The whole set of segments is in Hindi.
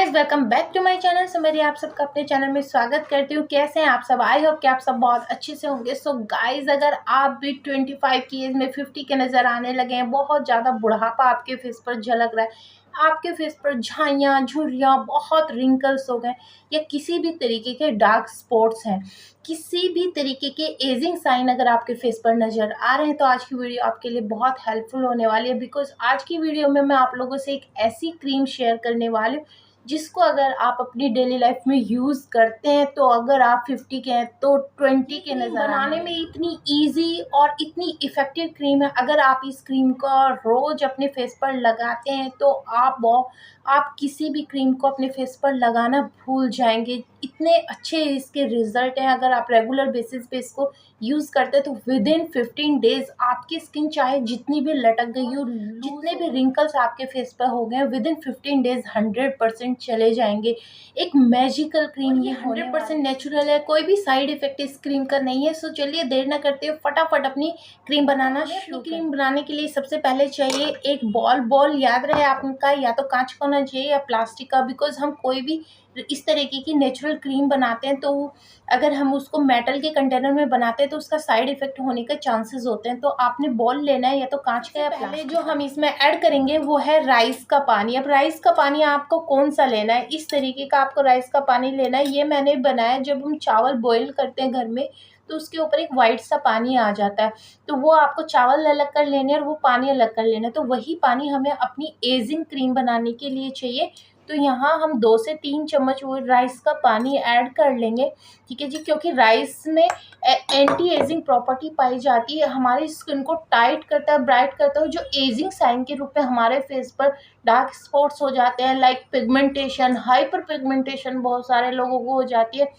Guys, welcome back to my channel. So मेरी आप सबका अपने चैनल में स्वागत करती हूँ। कैसे हैं आप सब? आई होप कि आप सब बहुत अच्छे से होंगे। सो गाइज, अगर आप भी 25 की एज में 50 के नज़र आने लगे हैं, बहुत ज़्यादा बुढ़ापा आपके फेस पर झलक रहा है, आपके फेस पर झाइयाँ झुर्रियाँ, बहुत रिंकल्स हो गए, या किसी भी तरीके के डार्क स्पॉट्स हैं, किसी भी तरीके के एजिंग साइन अगर आपके फेस पर नज़र आ रहे हैं, तो आज की वीडियो आपके लिए बहुत हेल्पफुल होने वाली है। बिकॉज आज की वीडियो में मैं आप लोगों से एक ऐसी क्रीम शेयर करने वाली हूँ जिसको अगर आप अपनी डेली लाइफ में यूज़ करते हैं, तो अगर आप 50 के हैं तो 20 के नज़र बनाने में इतनी इजी और इतनी इफ़ेक्टिव क्रीम है। अगर आप इस क्रीम को रोज़ अपने फेस पर लगाते हैं तो आप किसी भी क्रीम को अपने फेस पर लगाना भूल जाएंगे। इतने अच्छे इसके रिजल्ट हैं। अगर आप रेगुलर बेसिस पे इसको यूज़ करते हैं तो विद इन 15 डेज आपकी स्किन चाहे जितनी भी लटक गई हो, जितने भी रिंकल्स आपके फेस पर हो गए, विद इन 15 डेज 100% चले जाएंगे। एक मैजिकल क्रीम, ये 100% नेचुरल है, कोई भी साइड इफेक्ट इस क्रीम का नहीं है। सो चलिए देर ना करते हुए फटाफट अपनी क्रीम बनाना शुरू। क्रीम बनाने के लिए सबसे पहले चाहिए एक बॉल याद रहे आपका, या तो कांच का होना चाहिए या प्लास्टिक का। बिकॉज हम कोई भी इस तरीके की नेचुरल क्रीम बनाते हैं तो अगर हम उसको मेटल के कंटेनर में बनाते हैं तो उसका साइड इफेक्ट होने के चांसेस होते हैं। तो आपने बॉल लेना है, या तो कांच का या पहले जो हम इसमें ऐड करेंगे वो है राइस का पानी। अब राइस का पानी आपको कौन सा लेना है, इस तरीके का आपको राइस का पानी लेना है। ये मैंने बनाया, जब हम चावल बॉईल करते हैं घर में तो उसके ऊपर एक वाइट सा पानी आ जाता है, तो वो आपको चावल अलग कर लेने और वो पानी अलग कर लेना है। तो वही पानी हमें अपनी एजिंग क्रीम बनाने के लिए चाहिए। तो यहाँ हम 2 से 3 चम्मच वो राइस का पानी ऐड कर लेंगे, ठीक है जी। क्योंकि राइस में एंटी एजिंग प्रॉपर्टी पाई जाती है, हमारी स्किन को टाइट करता है, ब्राइट करता है। जो एजिंग साइन के रूप में हमारे फेस पर डार्क स्पॉट्स हो जाते हैं, लाइक पिगमेंटेशन, हाइपर पिगमेंटेशन बहुत सारे लोगों को हो जाती है,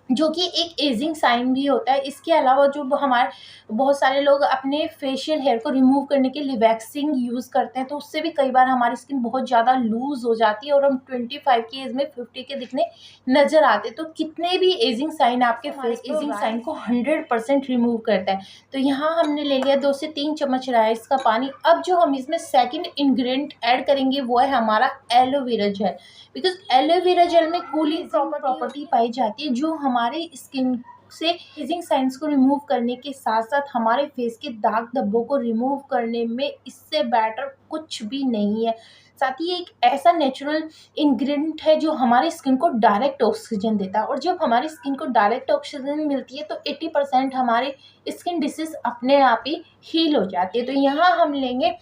जो कि एक एजिंग साइन भी होता है। इसके अलावा जो हमारे बहुत सारे लोग अपने फेशियल हेयर को रिमूव करने के लिए वैक्सिंग यूज़ करते हैं, तो उससे भी कई बार हमारी स्किन बहुत ज़्यादा लूज़ हो जाती है और हम 25 की एज में 50 के दिखने नज़र आते हैं। तो कितने भी एजिंग साइन आपके फेस एजिंग साइन को 100% रिमूव करता है। तो यहाँ हमने ले लिया 2 से 3 चम्मच राइस का पानी। अब जो हम इसमें सेकेंड इंग्रेडिएंट ऐड करेंगे वो है हमारा aloe vera gel. Because aloe vera gel में कूलिंग प्रॉपर्टी पाई जाती है, जो हमारे स्किन से एजिंग साइंस को रिमूव करने के साथ साथ हमारे फेस के दाग धब्बों को रिमूव करने में इससे बेटर कुछ भी नहीं है। साथ ही एक ऐसा नेचुरल इंग्रेडिएंट है जो हमारी स्किन को डायरेक्ट ऑक्सीजन देता है, और जब हमारी स्किन को डायरेक्ट ऑक्सीजन मिलती है तो 80% हमारे स्किन डिसीज अपने आप ही हील हो जाती है। तो यहाँ हम लेंगे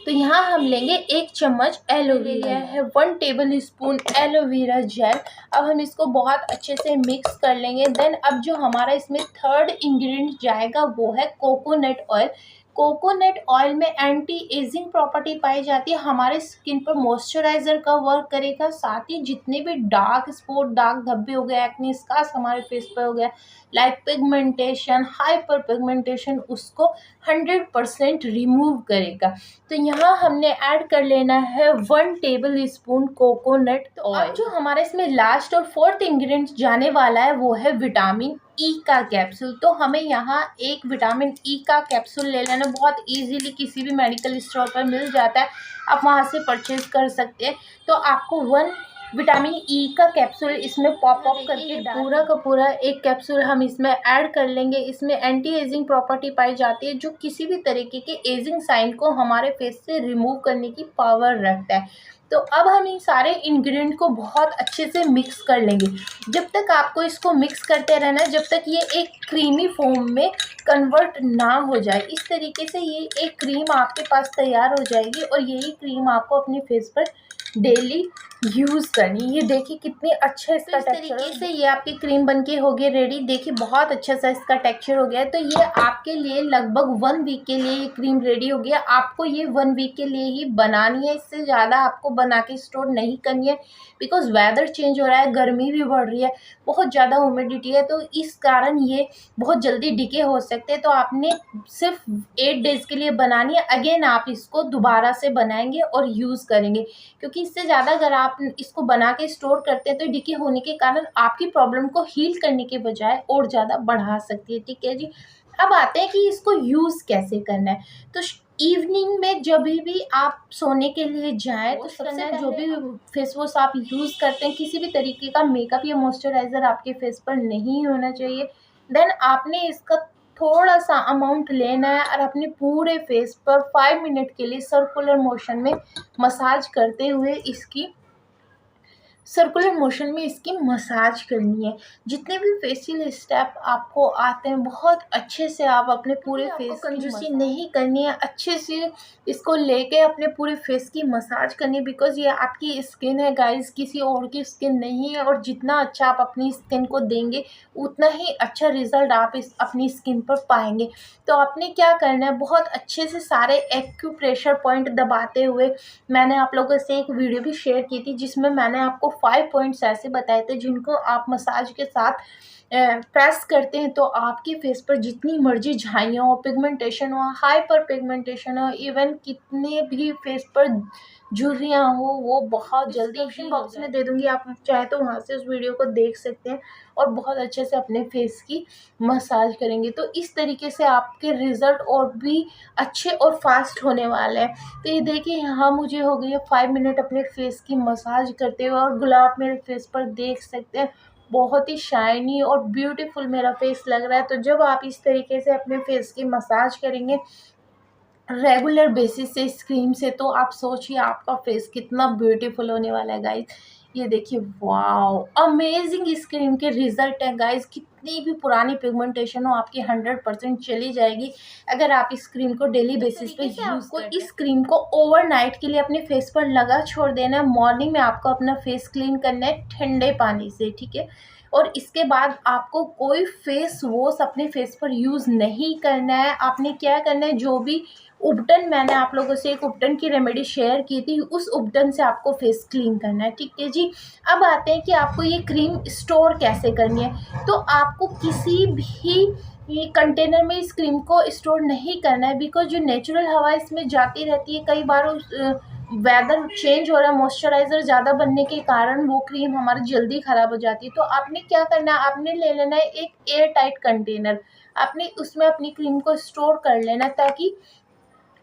1 चम्मच एलोवेरा है, 1 टेबल स्पून एलोवेरा जेल। अब हम इसको बहुत अच्छे से मिक्स कर लेंगे। देन अब जो हमारा इसमें थर्ड इंग्रेडिएंट जाएगा वो है कोकोनट ऑयल। कोकोनट ऑयल में एंटी एजिंग प्रॉपर्टी पाई जाती है, हमारे स्किन पर मॉइस्चराइजर का वर्क करेगा। साथ ही जितने भी डार्क स्पॉट, दाग धब्बे हो गए, एक्ने स्कार्स हमारे फेस पर हो गया, लाइक पिगमेंटेशन, हाइपर पिगमेंटेशन, उसको 100% रिमूव करेगा। तो यहाँ हमने ऐड कर लेना है 1 टेबल स्पून कोकोनट ऑयल। अब जो हमारे इसमें लास्ट और फोर्थ इंग्रेडिएंट जाने वाला है वो है विटामिन ई का कैप्सूल। तो हमें यहाँ एक विटामिन ई का कैप्सूल ले लेना, बहुत इजीली किसी भी मेडिकल स्टोर पर मिल जाता है, आप वहाँ से परचेज कर सकते हैं। तो आपको 1 विटामिन ई का कैप्सूल इसमें पॉप करके पूरा का पूरा एक कैप्सूल हम इसमें ऐड कर लेंगे। इसमें एंटी एजिंग प्रॉपर्टी पाई जाती है, जो किसी भी तरीके के एजिंग साइन को हमारे फेस से रिमूव करने की पावर रखता है। तो अब हम इन सारे इंग्रेडिएंट को बहुत अच्छे से मिक्स कर लेंगे। जब तक आपको इसको मिक्स करते रहना है, जब तक ये एक क्रीमी फॉर्म में कन्वर्ट ना हो जाए। इस तरीके से ये एक क्रीम आपके पास तैयार हो जाएगी, और यही क्रीम आपको अपने फेस पर डेली यूज़ करनी। ये देखिए कितने अच्छा इसका टेक्सचर, तरीके से ये आपकी क्रीम बनके हो गई रेडी। देखिए बहुत अच्छा सा इसका टेक्सचर हो गया है। तो ये आपके लिए लगभग 1 वीक के लिए ये क्रीम रेडी हो गया। आपको ये 1 वीक के लिए ही बनानी है, इससे ज़्यादा आपको बना के स्टोर नहीं करनी है। बिकॉज वेदर चेंज हो रहा है, गर्मी भी बढ़ रही है, बहुत ज़्यादा ह्यूमिडिटी है, तो इस कारण ये बहुत जल्दी डिके हो सकते हैं। तो आपने सिर्फ 8 डेज़ के लिए बनानी है। अगेन आप इसको दोबारा से बनाएंगे और यूज़ करेंगे, क्योंकि इससे ज़्यादा अगर आप इसको बना के स्टोर करते हैं तो डिके होने के कारण आपकी प्रॉब्लम को हील करने के बजाय और ज़्यादा बढ़ा सकती है, ठीक है जी। अब आते हैं कि इसको यूज़ कैसे करना है। तो इवनिंग में जब भी आप सोने के लिए जाएं तो सबसे जो भी फेस वॉश आप यूज़ करते हैं, किसी भी तरीके का मेकअप या मॉइस्चराइज़र आपके फेस पर नहीं होना चाहिए। देन आपने इसका थोड़ा सा अमाउंट लेना है और अपने पूरे फेस पर 5 मिनट के लिए सर्कुलर मोशन में मसाज करते हुए इसकी मसाज करनी है। जितने भी फेशियल स्टेप आपको आते हैं बहुत अच्छे से आप अपने पूरे फेस की कंजूसी नहीं करनी है, अच्छे से इसको लेके अपने पूरे फेस की मसाज करनी है। बिकॉज ये आपकी स्किन है गाइस, किसी और की स्किन नहीं है। और जितना अच्छा आप अपनी स्किन को देंगे उतना ही अच्छा रिजल्ट आप अपनी स्किन पर पाएंगे। तो आपने क्या करना है, बहुत अच्छे से सारे एक्यूप्रेशर पॉइंट दबाते हुए, मैंने आप लोगों से एक वीडियो भी शेयर की थी जिसमें मैंने आपको 5 पॉइंट्स ऐसे बताए थे जिनको आप मसाज के साथ प्रेस करते हैं तो आपके फेस पर जितनी मर्जी झाइयाँ हो, पिगमेंटेशन हो, हाइपर पिगमेंटेशन हो, इवन कितने भी फेस पर झुर्रियाँ हो, वो बहुत जल्दी डिस्क्रिप्शन बॉक्स में दे दूँगी, आप चाहे तो वहाँ से उस वीडियो को देख सकते हैं और बहुत अच्छे से अपने फेस की मसाज करेंगे। तो इस तरीके से आपके रिज़ल्ट और भी अच्छे और फास्ट होने वाले हैं। तो ये देखिए यहाँ मुझे हो गई है 5 मिनट अपने फेस की मसाज करते हुए और ग्लो आप मेरे फेस पर देख सकते हैं। बहुत ही शाइनी और ब्यूटीफुल मेरा फेस लग रहा है। तो जब आप इस तरीके से अपने फेस की मसाज करेंगे रेगुलर बेसिस से इस क्रीम से, तो आप सोचिए आपका फेस कितना ब्यूटीफुल होने वाला है गाइज। ये देखिए, वाओ अमेजिंग इस क्रीम के रिजल्ट है गाइज। कितनी भी पुरानी पिगमेंटेशन हो आपकी 100% चली जाएगी अगर आप इस क्रीम को डेली बेसिस पे यूज़ करते हैं। इस क्रीम को ओवरनाइट के लिए अपने फेस पर लगा छोड़ देना है। मॉर्निंग में आपको अपना फेस क्लीन करना है ठंडे पानी से, ठीक है। और इसके बाद आपको कोई फेस वॉश अपने फेस पर यूज़ नहीं करना है। आपने क्या करना है, जो भी उपटन, मैंने आप लोगों से एक उपटन की रेमेडी शेयर की थी, उस उपटन से आपको फेस क्लीन करना है, ठीक है जी। अब आते हैं कि आपको ये क्रीम स्टोर कैसे करनी है। तो आपको किसी भी ये कंटेनर में इस क्रीम को स्टोर नहीं करना है, बिकॉज जो नेचुरल हवा इसमें जाती रहती है, कई बार वेदर चेंज हो रहा है, मॉइस्चराइज़र ज़्यादा बनने के कारण वो क्रीम हमारी जल्दी ख़राब हो जाती है। तो आपने क्या करना है, आपने ले लेना है एक एयर टाइट कंटेनर, आपने उसमें अपनी क्रीम को स्टोर कर लेना ताकि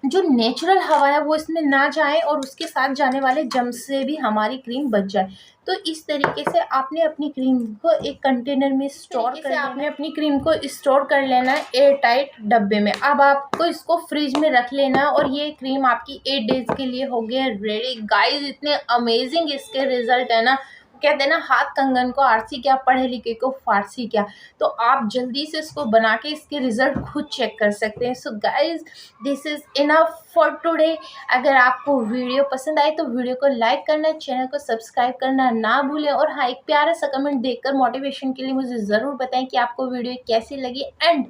जो नेचुरल हवा है वो इसमें ना जाए और उसके साथ जाने वाले जर्म्स से भी हमारी क्रीम बच जाए। तो इस तरीके से आपने अपनी क्रीम को एक कंटेनर में स्टोर कर लेना। आपने अपनी क्रीम को स्टोर कर लेना है एयर टाइट डब्बे में। अब आपको इसको फ्रिज में रख लेना है और ये क्रीम आपकी 8 डेज के लिए हो गया रेडी। गाइस इतने अमेजिंग इसके रिजल्ट है ना, कहते हैं ना हाथ कंगन को आरसी क्या, पढ़े लिखे को फारसी क्या। तो आप जल्दी से इसको बना के इसके रिजल्ट खुद चेक कर सकते हैं। So guys this is enough for today. अगर आपको वीडियो पसंद आए तो वीडियो को लाइक करना, चैनल को सब्सक्राइब करना ना भूलें और हाँ, एक प्यारा सा कमेंट देकर मोटिवेशन के लिए मुझे ज़रूर बताएं कि आपको वीडियो कैसी लगी एंड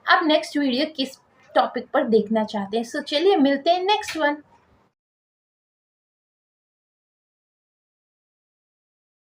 आप नेक्स्ट वीडियो किस टॉपिक पर देखना चाहते हैं। सो चलिए मिलते हैं नेक्स्ट वन।